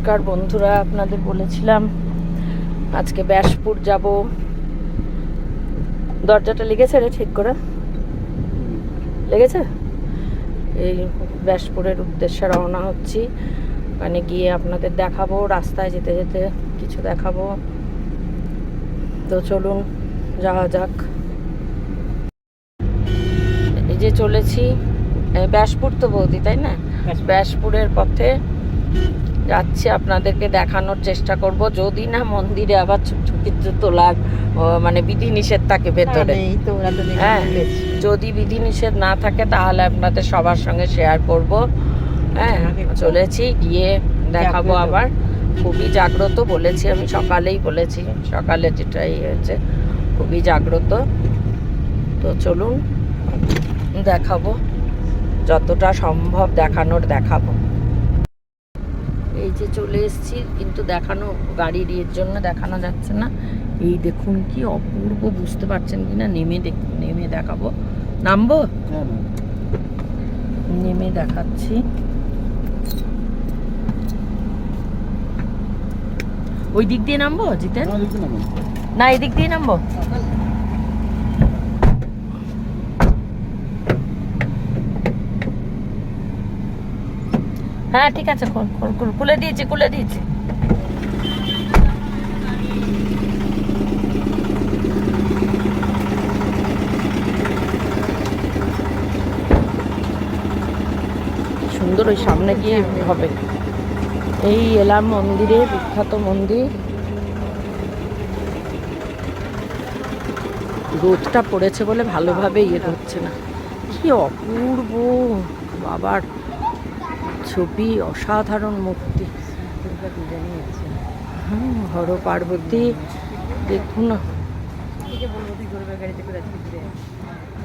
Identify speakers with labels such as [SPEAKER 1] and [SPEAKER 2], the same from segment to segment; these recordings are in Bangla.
[SPEAKER 1] নমস্কার বন্ধুরা, আপনাদের বলেছিলাম আজকে ব্যাসপুর যাব। দরজাটা লেগেছে রে ঠিক করে? লেগেছে? এই ব্যাসপুরের উদ্দেশ্যে রওনা হচ্ছি। ওখানে গিয়ে আপনাদের দেখাবো, রাস্তায় যেতে যেতে কিছু দেখাবো। তো চলুন যাওয়া যাক। এই যে চলেছি ব্যাসপুর, তো বৌদি তাই না? ব্যাসপুরের পথে যাচ্ছি, আপনাদেরকে দেখানোর চেষ্টা করব। যদি না মন্দিরে আবার ছুটি তোলার মানে বিধিনিষেধ থাকে ভেতরে, হ্যাঁ, যদি বিধিনিষেধ না থাকে তাহলে আপনাদের সবার সঙ্গে শেয়ার করব। হ্যাঁ, চলেছি, গিয়ে দেখাবো। আবার খুবই জাগ্রত বলেছি, আমি সকালেই বলেছি, সকালে যেটাই হয়েছে খুবই জাগ্রত। তো চলুন দেখাবো, যতটা সম্ভব দেখানোর দেখাবো। এই যে চলে এসেছি, কিন্তু দেখানো গাড়ির ইয়ের জন্য দেখানো যাচ্ছে না। এই দেখুন কি অপূর্ব, বুঝতে পারছেন কিনা নেমে দেখাবো। নামবো, নেমে দেখাচ্ছি। ওই দিক দিয়ে নামবো জিতেন? না, এই দিক দিয়ে নামবো। হ্যাঁ ঠিক আছে, খুলে দিয়েছি। সুন্দর, ওই সামনে গিয়ে হবে। এই এলাম মন্দিরে, বিখ্যাত মন্দির। রোদটা পড়েছে বলে ভালোভাবে ইয়ে হচ্ছে না। কি অপূর্ব বাবার ছবি, অসাধারণ মূর্তি। হর পার্বতী দেখুন,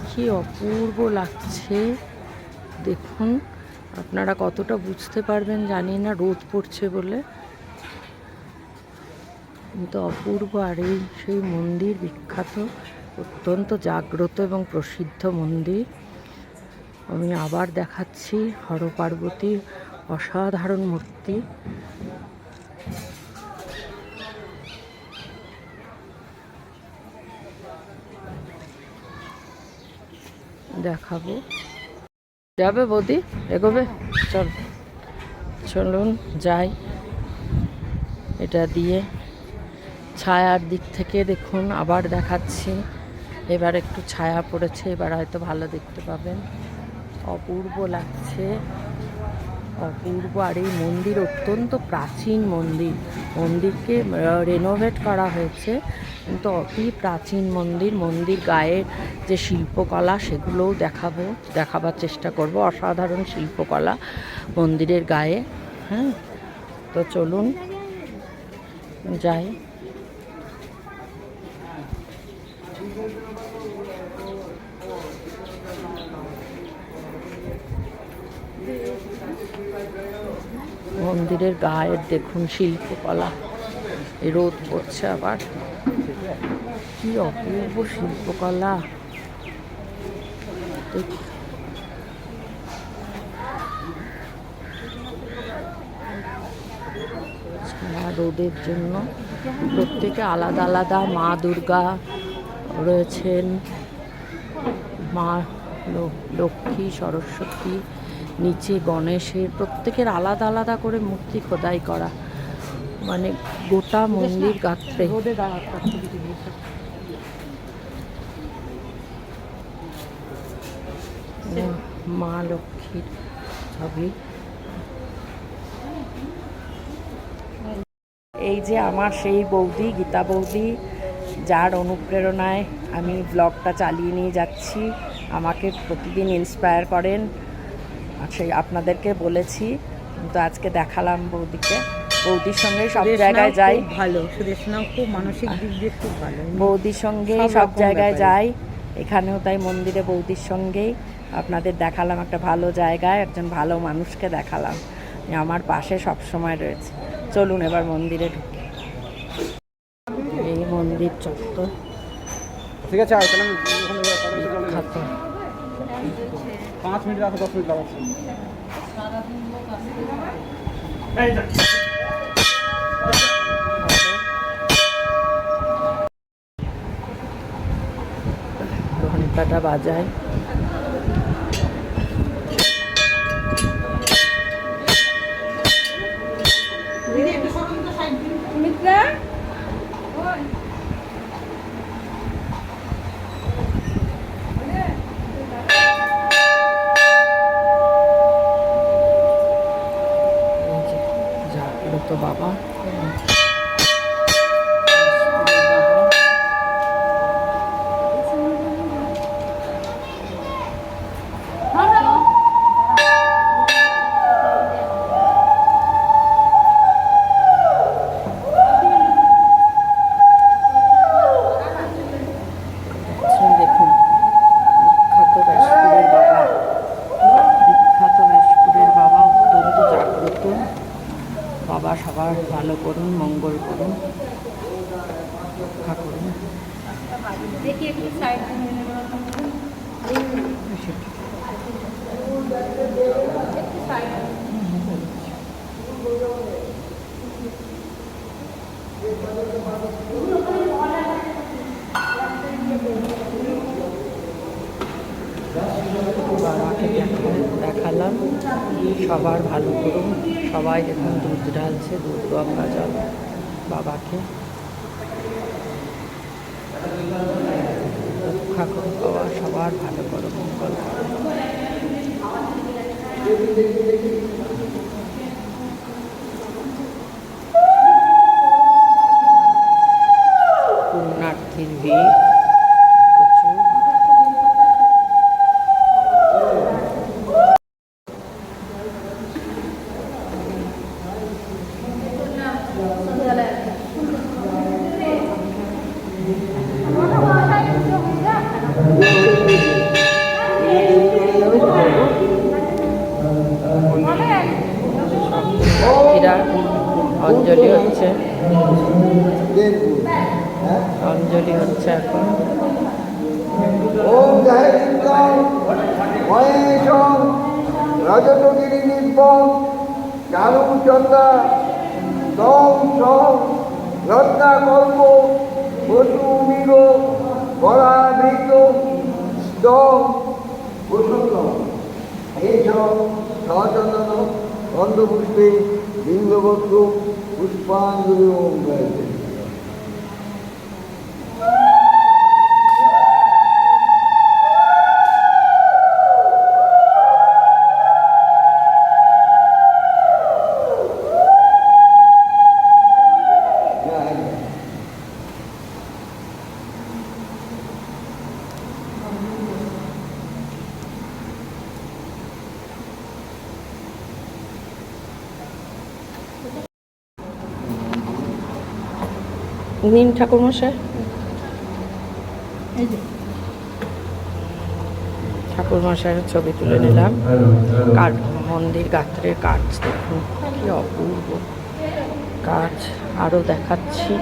[SPEAKER 1] কি অপূর্ব লাগছে। দেখুন আপনারা কতটা বুঝতে পারবেন জানি না, রোদ পড়ছে বলে, কিন্তু অপূর্ব। আর এই সেই মন্দির, বিখ্যাত, অত্যন্ত জাগ্রত এবং প্রসিদ্ধ মন্দির। আমি আবার দেখাচ্ছি হর পার্বতীর অসাধারণ মূর্তি। দেখাবো। যাবে বৌদি? এগোবে? চলুন যাই। এটা দিয়ে ছায়ার দিক থেকে দেখুন, আবার দেখাচ্ছি। এবার একটু ছায়া পড়েছে, এবার হয়তো ভালো দেখতে পাবেন। অপূর্ব লাগছে, অপূর্ব। আর এই মন্দির অত্যন্ত প্রাচীন মন্দির। মন্দিরকে রেনোভেট করা হয়েছে, কিন্তু অতি প্রাচীন মন্দির। মন্দির গায়ে যে শিল্পকলা, সেগুলোও দেখাবার চেষ্টা করব। অসাধারণ শিল্পকলা মন্দিরের গায়ে। হ্যাঁ, তো চলুন যাই। মন্দিরের গায়ের দেখুন শিল্পকলা। রোদ পড়ছে আবার, কি অপূর্ব শিল্পকলা। রোদের জন্য প্রত্যেকে আলাদা আলাদা। মা দুর্গা রয়েছেন, মা লক্ষ্মী, সরস্বতী, নিচে গণেশের, প্রত্যেকের আলাদা আলাদা করে মূর্তি খোদাই করা, মানে গোটা মন্দির গাত্রে। মা লক্ষ্মীর ছবি। এই যে আমার সেই বৌদি, গীতা বৌদি, যার অনুপ্রেরণায় আমি ব্লগটা চালিয়ে নিয়ে যাচ্ছি। আমাকে প্রতিদিন ইন্সপায়ার করেন, সেই আপনাদেরকে বলেছি, কিন্তু আজকে দেখালাম বৌদিকে। বৌদির সঙ্গে সব জায়গায় যাই,
[SPEAKER 2] ভালো। সুদেশনাও খুব মানসিক দিক দিয়ে খুব ভালো,
[SPEAKER 1] বৌদির সঙ্গেই সব জায়গায় যাই। এখানেও তাই মন্দিরে বৌদির সঙ্গেই আপনাদের দেখালাম একটা ভালো জায়গায়, একজন ভালো মানুষকে দেখালাম, আমার পাশে সব সময় রয়েছে। চলুন এবার মন্দিরে ঢুকি। এই মন্দির চত্বর,
[SPEAKER 3] ঠিক আছে। আর তাহলে
[SPEAKER 1] বিখ্যাত।
[SPEAKER 3] 5 মিনিট রাখো, 10 মিনিট লাগাচ্ছি।
[SPEAKER 1] ঘন্টাটা বাজায়। জাগ্রত বাবা, দেখুন বিখ্যাত ব্যাসপুরের বাবা, বিখ্যাত ব্যাসপুরের বাবা অত্যন্ত জাগ্রত বাবা। সবার ভালো করুন, মঙ্গল করুন, রক্ষা করুন। বাবাকে দেখালাম, সবার ভালো করুন। সবাই দেখুন দুধ ঢালছে, দুধ গঙ্গা জল বাবাকে রক্ষা করুন। বাবা সবার ভালো করো, মঙ্গল করো। পুণ্যার্থীর ভিড় প্রচুর। অঞ্জলি হচ্ছে, অঞ্জলি হচ্ছে এখন।
[SPEAKER 4] ওম জয় বিক্রম মহেশম রজতগিরি নিব্বম চারুচন্দ্রা দম সম রত্নাকল্প বসুমিগ বরাবৃত দম বসন্তম এইসব সচন্দন গন্ধপুষ্পে লিঙ্গবস্তু পুষ্পাঞ্জলি ওম জয়।
[SPEAKER 1] নিন ঠাকুরমশাই, ঠাকুরমশাইয়ের ছবি তুলে নিলাম। কাঠ মন্দির গাত্রের কাজ দেখুন কি অপূর্ব কাজ। আরও দেখাচ্ছি,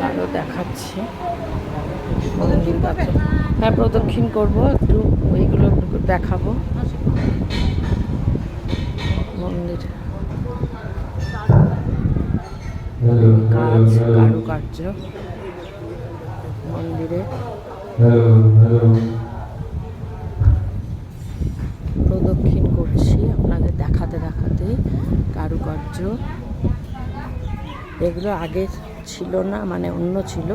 [SPEAKER 1] আরও দেখাচ্ছি মন্দির গাত্র। হ্যাঁ, প্রদক্ষিণ করবো একটু, ওইগুলো দেখাবো। মন্দির কাজ, কারুকার্য মন্দিরে প্রদক্ষিণ করছি আপনাদের দেখাতে দেখাতে। কারুকার্য এগুলো আগে ছিল না, মানে অন্য ছিল,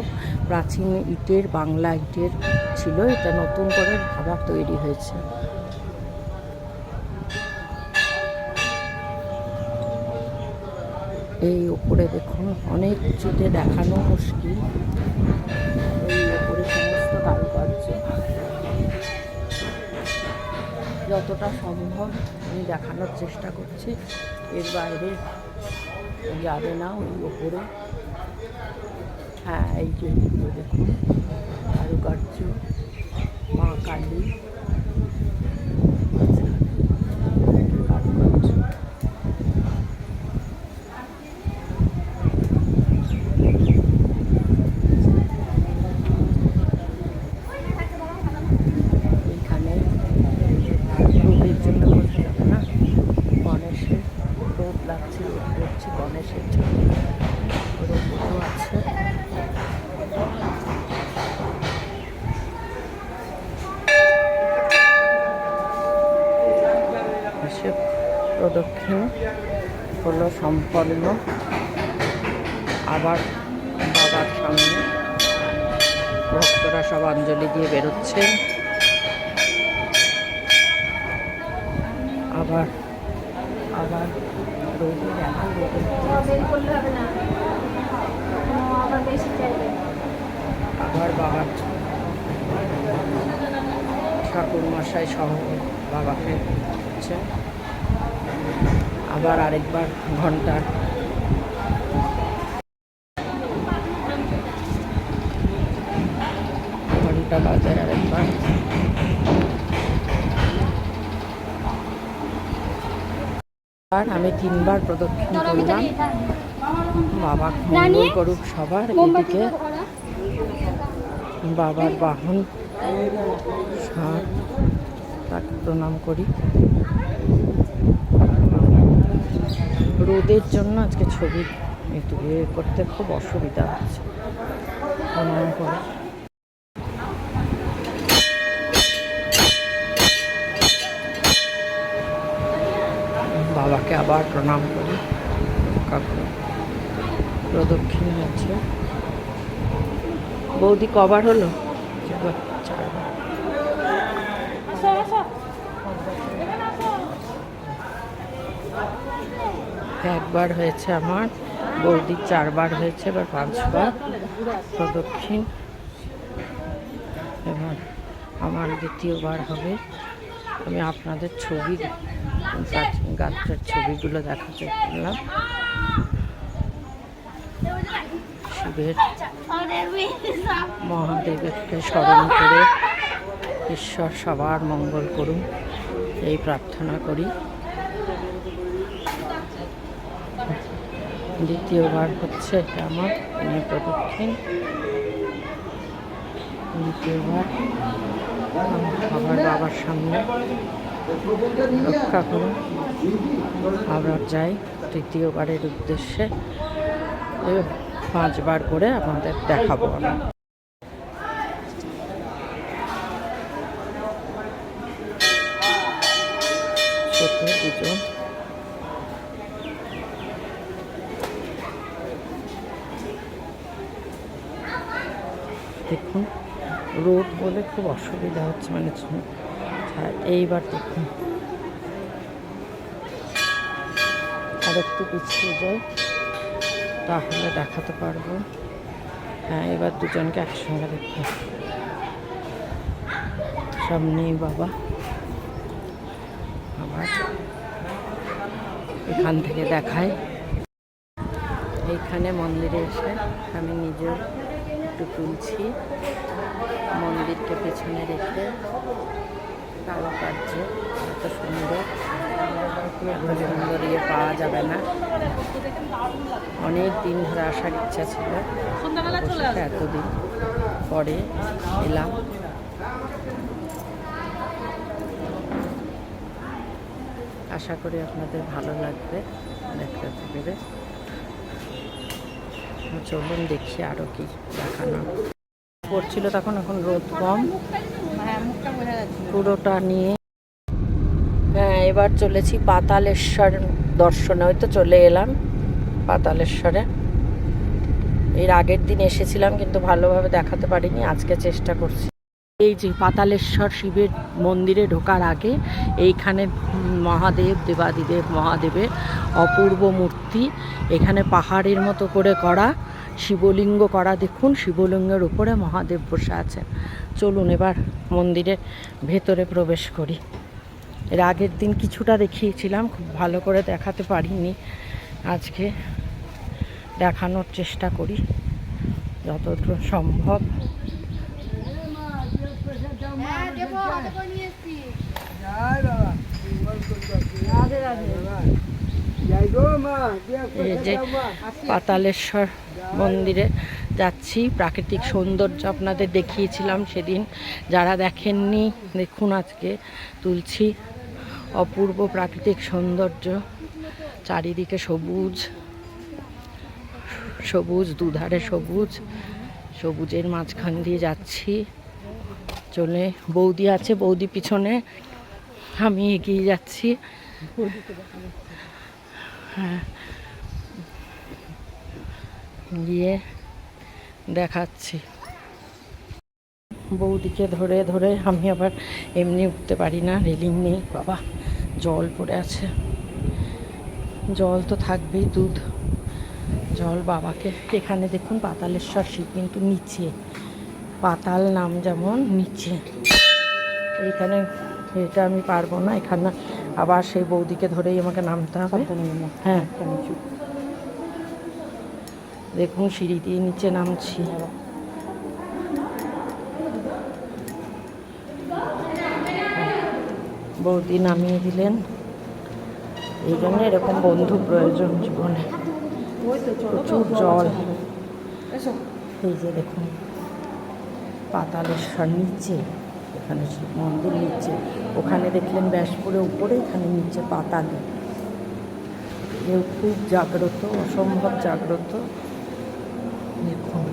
[SPEAKER 1] প্রাচীন ইটের, বাংলা ইটের ছিল। এটা নতুন করে আবার তৈরি হয়েছে। এই ওপরে দেখুন, অনেক উঁচুতে দেখানো মুশকিল। এই ওপরে সমস্ত কারুকার্য, যতটা সম্ভব আমি দেখানোর চেষ্টা করছি। এর বাইরে যাবে না। ওই ওপরে, হ্যাঁ, এই যে দেখুন কারুকার্য, মা কালী কারুকার্য। এখানে গণেশের ছবি, ওর উপরেও আছে। এসে প্রদক্ষিণ হলো সম্পন্ন। আবার বাবার সামনে ভক্তরা সব অঞ্জলি দিয়ে বেরোচ্ছে। আবার আবার রোদের এখন আবার বাবার ঠাকুর মশাই সহ বাবাকে হচ্ছে। আবার আরেকবার ঘন্টা বাজায় আরেকবার। আর আমি 3 বার প্রদক্ষিণ করলাম। বাবা মঙ্গল করুক সবার। এদিকে বাবার বাহন ষাঁড়, তাকে প্রণাম করি। রোদের জন্য আজকে ছবি একটু বের করতে খুব অসুবিধা হচ্ছে। প্রণাম করে বাবাকে আবার প্রণাম করি। কাকু প্রদক্ষিণ হচ্ছে। বৌদি কবার হলো? 4 বার। একবার হয়েছে আমার, বৌদির 4 বার হয়েছে, এবার 5 বার প্রদক্ষিণ। এবার আমার 2য়-বার হবে। আমি আপনাদের ছবি, গাছের ছবিগুলো দেখাতে পারলাম। শিবের মহাদেবকে স্মরণ করে ঈশ্বর সবার মঙ্গল করুন এই প্রার্থনা করি। 2য়-বার হচ্ছে এটা আমার প্রদক্ষিণ। 2য়-বার আবার বাবার সামনে রক্ষা করুন। আবার যাই 3য়-বারের উদ্দেশ্যে। 5 বার করে আপনাদের দেখাবো আমি। ছোট দুজন দেখুন, রোদ বলে খুব অসুবিধা হচ্ছে, মানে এইবার দেখুন আর একটু পিছিয়ে যায় তাহলে দেখাতে পারবো। হ্যাঁ, এবার দুজনকে একসঙ্গে দেখুন। সামনেই বাবা। আবার এখান থেকে দেখায়। এইখানে মন্দিরে এসে আমি নিজের একটু তুলছি। মন্দিরকে পেছনে রেখে কারুকার্য এত সুন্দর, সুন্দর ইয়ে পাওয়া যাবে না। অনেক দিন ধরে আসার ইচ্ছা ছিল, এতদিন পরে এলাম। আশা করি আপনাদের ভালো লাগবে দেখতে পেরে। চলুন দেখি আরো কি দেখানো পড়ছিল তখন। এখন রোদ কম, পুরোটা নিয়ে। হ্যাঁ, এবার চলেছি পাতালেশ্বর দর্শনে। ওই তো চলে এলাম পাতালেশ্বরে। এর আগের দিন এসেছিলাম কিন্তু ভালোভাবে দেখাতে পারিনি, আজকে চেষ্টা করছি। এই যে পাতালেশ্বর শিবের মন্দিরে ঢোকার আগে এইখানে মহাদেব, দেবাদিদেব মহাদেবের অপূর্ব মূর্তি। এখানে পাহাড়ের মতো করে করা শিবলিঙ্গ করা, দেখুন শিবলিঙ্গের উপরে মহাদেব বসে আছেন। চলুন এবার মন্দিরের ভেতরে প্রবেশ করি। এর আগের দিন কিছুটা দেখিয়েছিলাম, খুব ভালো করে দেখাতে পারিনি। আজকে দেখানোর চেষ্টা করি যতদূর সম্ভব। এই যে পাতালেশ্বর মন্দিরে যাচ্ছি। প্রাকৃতিক সৌন্দর্য আপনাদের দেখিয়েছিলাম সেদিন, যারা দেখেননি দেখুন আজকে তুলছি। অপূর্ব প্রাকৃতিক সৌন্দর্য, চারিদিকে সবুজ, সবুজ, দুধারে সবুজ, সবুজের মাঝখান দিয়ে যাচ্ছি। চলে বৌদি আছে, বৌদি পিছনে, আমি এগিয়ে যাচ্ছি। হ্যাঁ, গিয়ে দেখাচ্ছি। বৌদিকে ধরে ধরে আমি আবার এমনি উঠতে পারি না, রেলিং নেই বাবা, জল পড়ে আছে। জল তো থাকবেই, দুধ জল বাবাকে। এখানে দেখুন পাতালেশ্বর শিব কিন্তু নিচে, পাতাল নাম যেমন নিচে। এইখানে এটা আমি পারবো না, এখানে আবার সেই বৌদিকে ধরেই আমাকে নামতে হবে। হ্যাঁ, দেখুন সিঁড়ি দিয়ে নিচে নামছি। বৌদি নামিয়ে দিলেন, এই জন্য এরকম বন্ধু প্রয়োজন জীবনে। প্রচুর জল। এই যে দেখুন পাতালেশ্বর নিচে, এখানে শিব মন্দির নিচে, ওখানে দেখলেন ব্যাসপুরে উপরে, এখানে নিচে পাতালে। কেউ খুব জাগ্রত, অসম্ভব জাগ্রত। দেখুন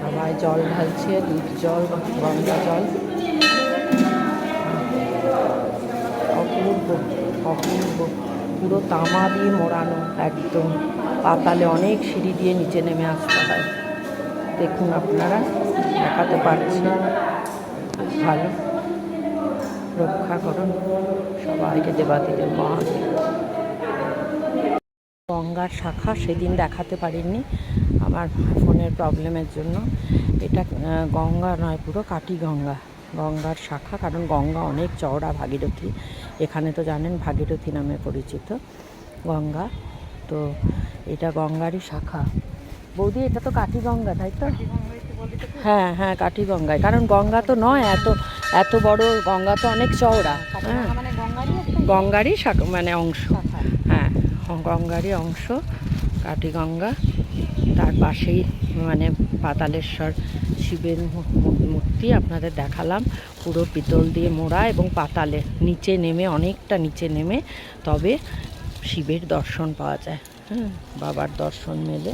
[SPEAKER 1] সবাই জল ঢালছে, দুধ জল, গঙ্গা জল। অপূর্ব অপূর্ব, পুরো তামা দিয়ে মোড়ানো একদম। পাতালে অনেক সিঁড়ি দিয়ে নিচে নেমে আসতে হয়। দেখুন আপনারা, দেখাতে পারছি। ভালো, রক্ষা করুন সবাইকে দেবাদিদেব মহাদেব। গঙ্গার শাখা সেদিন দেখাতে পারিনি আমার ফোনের প্রবলেমের জন্য। এটা গঙ্গা নয়, পুরো কাটি গঙ্গা, গঙ্গার শাখা। কারণ গঙ্গা অনেক চওড়া, ভাগীরথী, এখানে তো জানেন ভাগীরথী নামে পরিচিত গঙ্গা। তো এটা গঙ্গারই শাখা। বৌদি এটা তো কাটি গঙ্গা, তাই তো? হ্যাঁ হ্যাঁ, কাটি গঙ্গায়। কারণ গঙ্গা তো নয় এত এত বড়, গঙ্গা তো অনেক চওড়া। হ্যাঁ, গঙ্গারই শাখা মানে অংশ। হ্যাঁ, গঙ্গারই অংশ কাটি গঙ্গা। তার পাশেই মানে পাতালেশ্বর শিবের মূর্তি আপনাদের দেখালাম, পুরো পিতল দিয়ে মোড়া এবং পাতালে নিচে নেমে, অনেকটা নিচে নেমে তবে শিবের দর্শন পাওয়া যায়। হ্যাঁ, বাবার দর্শন মেলে।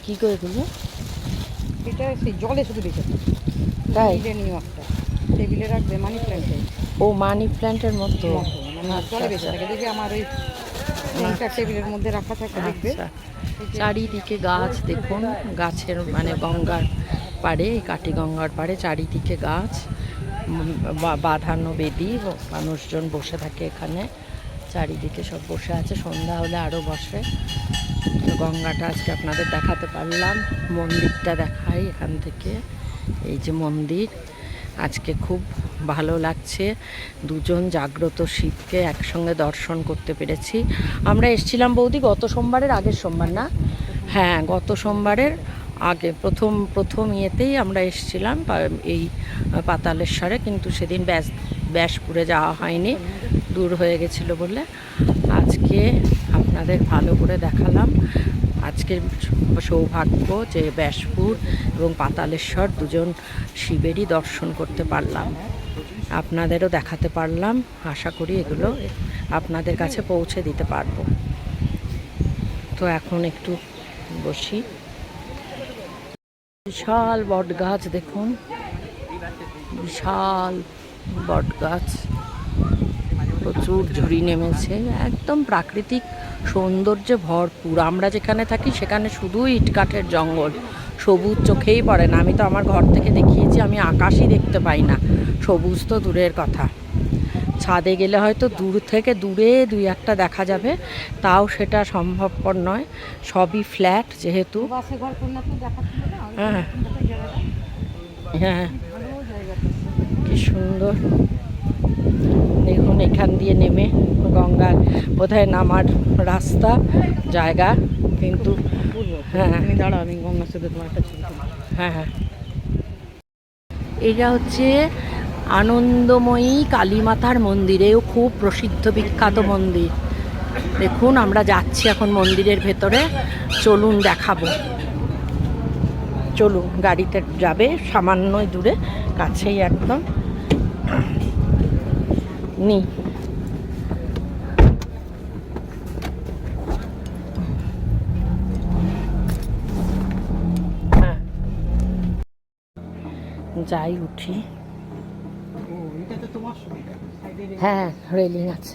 [SPEAKER 1] কি করে দিল
[SPEAKER 2] এটা? সেই জলে শুধু রেখেছে,
[SPEAKER 1] তাই?
[SPEAKER 2] টেবিলে রাখবে মানি প্ল্যান্টে।
[SPEAKER 1] ও মানি প্ল্যান্টের মতো,
[SPEAKER 2] জলে বেঁচে থাকে। দেখবে আমার ওই টেবিলের মধ্যে রাখা থাকে, দেখবে।
[SPEAKER 1] চারিদিকে গাছ দেখুন, গাছের মানে গঙ্গার পাড়ে, কাটি গঙ্গার পাড়ে চারিদিকে গাছ, বাঁধানো বেদি, মানুষজন বসে থাকে এখানে, চারিদিকে সব বসে আছে। সন্ধ্যা হলে আরও বসে। তো গঙ্গাটা আজকে আপনাদের দেখাতে পারলাম। মন্দিরটা দেখাই এখান থেকে। এই যে মন্দির, আজকে খুব ভালো লাগছে। দুজন জাগ্রত শিবকে একসঙ্গে দর্শন করতে পেরেছি। আমরা এসেছিলাম বৌদি গত সোমবারের আগের সোমবার, না? হ্যাঁ, গত সোমবারের আগে প্রথম ইয়েতেই আমরা এসেছিলাম এই পাতালেশ্বরে, কিন্তু সেদিন ব্যাসপুরে যাওয়া হয়নি, দূর হয়ে গেছিলো বলে। আজকে আপনাদের ভালো করে দেখালাম। আজকের সৌভাগ্য যে ব্যাসপুর এবং পাতালেশ্বর দুজন শিবেরই দর্শন করতে পারলাম, আপনাদেরও দেখাতে পারলাম। আশা করি এগুলো আপনাদের কাছে পৌঁছে দিতে পারবো। তো এখন একটু বসি। বিশাল বট গাছ দেখুন, বিশাল বট গাছ, প্রচুর ঝুড়ি নেমেছে, একদম প্রাকৃতিক সৌন্দর্যে ভরপুর। আমরা যেখানে থাকি সেখানে শুধু ইটকাঠের জঙ্গল, সবুজ চোখেই পড়ে না। আমি তো আমার ঘর থেকে দেখিয়েছি, আমি আকাশই দেখতে পাই না, সবুজ তো দূরের কথা। ছাদে গেলে হয়তো দূর থেকে দূরে দুই একটা দেখা যাবে, তাও সেটা সম্ভবপর নয়, সবই ফ্ল্যাট যেহেতু। হ্যাঁ হ্যাঁ, কি সুন্দর দেখুন। এখান দিয়ে নেমে গঙ্গার বোধহয় নামার রাস্তা জায়গা, কিন্তু হ্যাঁ
[SPEAKER 2] দাঁড়াও, আমি গঙ্গার সাথে তোমার একটা ছবি।
[SPEAKER 1] হ্যাঁ হ্যাঁ, এটা হচ্ছে আনন্দময়ী কালীমাতার মন্দির। এও খুব প্রসিদ্ধ বিখ্যাত মন্দির। দেখুন আমরা যাচ্ছি এখন মন্দিরের ভেতরে, চলুন দেখাবো। চলুন, গাড়িতে যাবে সামান্যই দূরে, কাছেই একদম। নি হ্যাঁ, যাই উঠি। হ্যাঁ, রেলিং আছে।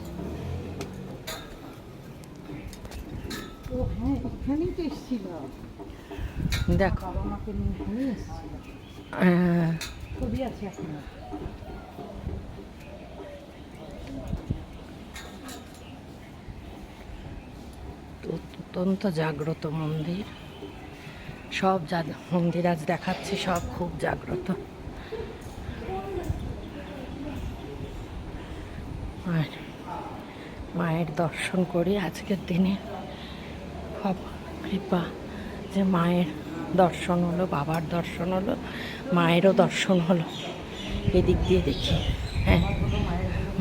[SPEAKER 1] দেখো অত্যন্ত জাগ্রত মন্দির। সব মন্দির আজ দেখাচ্ছি, সব খুব জাগ্রত। আর মায়ের দর্শন করি আজকের দিনে, সব কৃপা যে মায়ের দর্শন হলো, বাবার দর্শন হলো, মায়েরও দর্শন হলো। এদিক দিয়ে দেখি, হ্যাঁ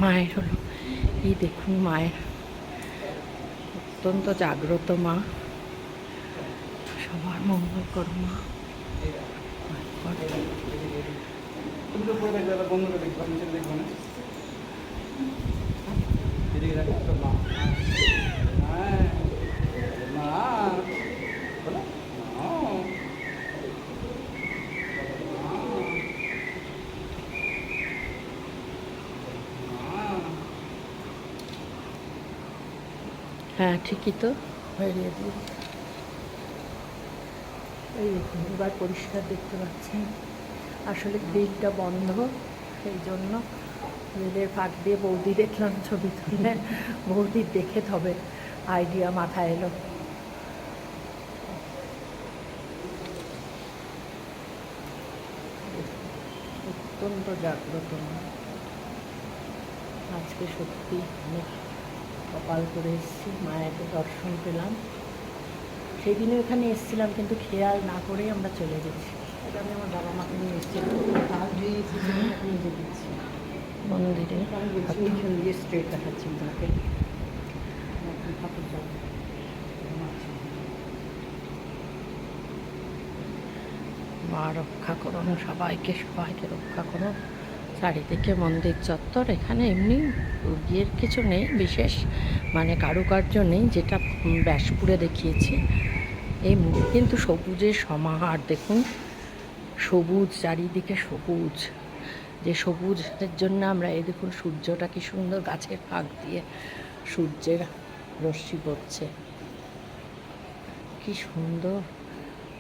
[SPEAKER 1] মায়ের হলো। এই দেখুন মায়ের অত্যন্ত জাগ্রত মা, সবার মঙ্গল করো মা। হ্যাঁ ঠিকই তো, বেরিয়ে দিই। এই দেখুন এবার পরিষ্কার দেখতে পাচ্ছেন। আসলে গ্রিলটা বন্ধ, সেই জন্য গ্রিলের ফাঁক দিয়ে বৌদি দেখলাম ছবি তুলে। বৌদির দেখে তবে আইডিয়া মাথায় এলো। অত্যন্ত জাগ্রত আজকে, সত্যি অনেক কপাল করে এসেছি, মায়ের দর্শন পেলাম। সেই দিনে ওখানে এসেছিলাম কিন্তু খেয়াল না করেই আমরা চলে গেছি। এটা আমি আমার বাবা মাকে নিয়ে এসেছিলাম, নিজে দিচ্ছি মন্দিরে। দিয়ে স্ট্রেট দেখাচ্ছি তাকে। মা রক্ষা করুন সবাইকে, সবাইকে রক্ষা করুন। চারিদিকে মন্দির চত্বর, এখানে এমনি বিয়ের কিছু নেই বিশেষ, মানে কারুকার্য নেই, যেটা ব্যাসপুরে দেখিয়েছি। এই কিন্তু সবুজের সমাহার দেখুন, সবুজ চারিদিকে সবুজ। যে সবুজের জন্য আমরা এই দেখুন সূর্যটা কি সুন্দর, গাছের ফাঁক দিয়ে সূর্যের রশ্মি পড়ছে, কি সুন্দর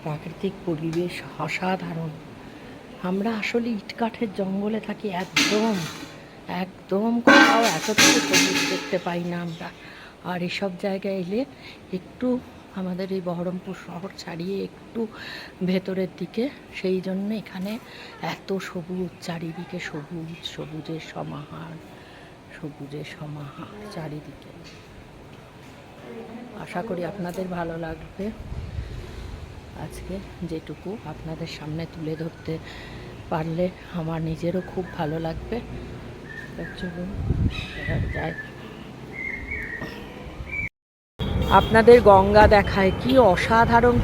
[SPEAKER 1] প্রাকৃতিক পরিবেশ, অসাধারণ। আমরা আসলে ইটকাঠের জঙ্গলে থাকি, একদম একদম কোথাও এতটুকু সবুজ দেখতে পাই না আমরা। আর এসব জায়গায় এলে একটু আমাদের এই বহরমপুর শহর ছাড়িয়ে একটু ভেতরের দিকে, সেই জন্য এখানে এত সবুজ, চারিদিকে সবুজ, সবুজের সমাহার, সবুজের সমাহার চারিদিকে। আশা করি আপনাদের ভালো লাগবে আজকে যেটুকু আপনাদের সামনে তুলে ধরতে পারলে আমার নিজেরও খুব ভালো লাগবে। চলুন যাই, আপনাদের গঙ্গা দেখায়, কি অসাধারণ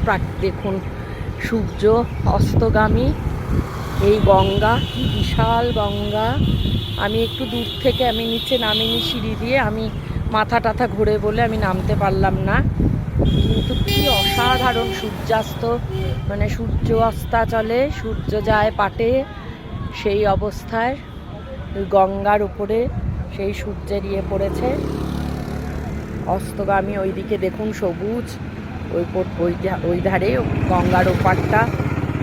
[SPEAKER 1] দেখুন, সূর্য অস্তগামী এই গঙ্গা, কি বিশাল গঙ্গা। আমি একটু দূর থেকে, আমি নিচে নামিনি সিঁড়ি দিয়ে, আমি মাথা টাথা ঘুরে বলে আমি নামতে পারলাম না, কিন্তু কি অসাধারণ সূর্যাস্ত, মানে সূর্য অস্তাচলে সূর্য যায় পাটে, সেই অবস্থায় গঙ্গার উপরে সেই সূর্যের ইয়ে পড়েছে অস্তগামী। ওইদিকে দেখুন সবুজ, ওই ধারে গঙ্গার ওপারটা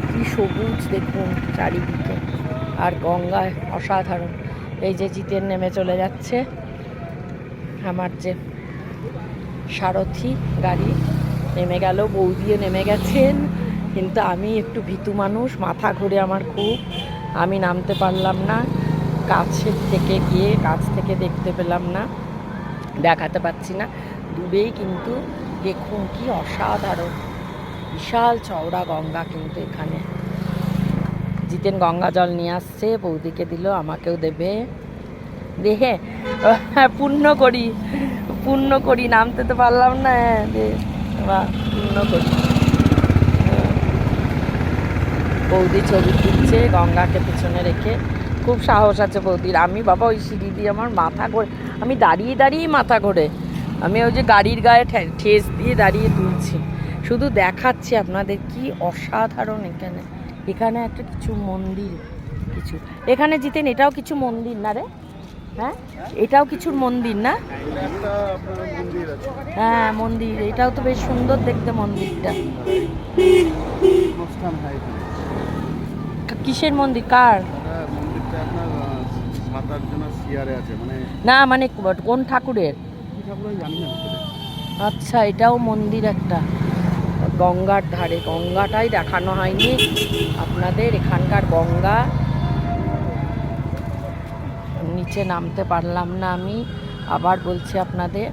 [SPEAKER 1] কি সবুজ দেখুন চারিদিকে, আর গঙ্গায় অসাধারণ। এই যে জিতেন নেমে চলে যাচ্ছে, আমার যে সারথি গাড়ি নেমে গেল, বৌদিও নেমে গেছেন, কিন্তু আমি একটু ভীতু মানুষ, মাথা ঘুরে আমার খুব, আমি নামতে পারলাম না। কাছের থেকে গিয়ে কাছ থেকে দেখতে পেলাম না, দেখাতে পাচ্ছি না, দূরেই কিন্তু দেখুন কি অসাধারণ, বিশাল চওড়া গঙ্গা। কিন্তু এখানে জিতেন গঙ্গা জল নিয়ে আসছে, বৌদিকে দিল, আমাকেও দেবে, দেখে পূর্ণ করি, নামতে তো পারলাম না, পূর্ণ করি। বৌদি ছবি তুলছে গঙ্গাকে পিছনে রেখে। খুব সাহস আছে বৌদির। আমি বাবা ওই সিঁড়ি দিয়ে আমার মাথা ঘোরে, আমি দাঁড়িয়ে দাঁড়িয়ে মাথা ঘোরে। আমি ওই যে গাড়ির গায়ে ঠেস দিয়ে দাঁড়িয়ে তুলছি, শুধু দেখাচ্ছি আপনাদের কি অসাধারণ এখানে। এখানে একটা কিছু মন্দির, কিছু এখানে জিতেন, এটাও কিছু মন্দির না রে? হ্যাঁ, এটাও কিছুর মন্দির না? হ্যাঁ মন্দির, এটাও তো বেশ সুন্দর দেখতে মন্দিরটা। কিসের মন্দির, কার? না মানে কোন ঠাকুরের? আচ্ছা, এটাও মন্দির একটা, গঙ্গার ধারে। গঙ্গাটাই দেখানো হয়নি আপনাদের, এখানকার গঙ্গা। নিচে নামতে পারলাম না আমি, আবার বলছি আপনাদের।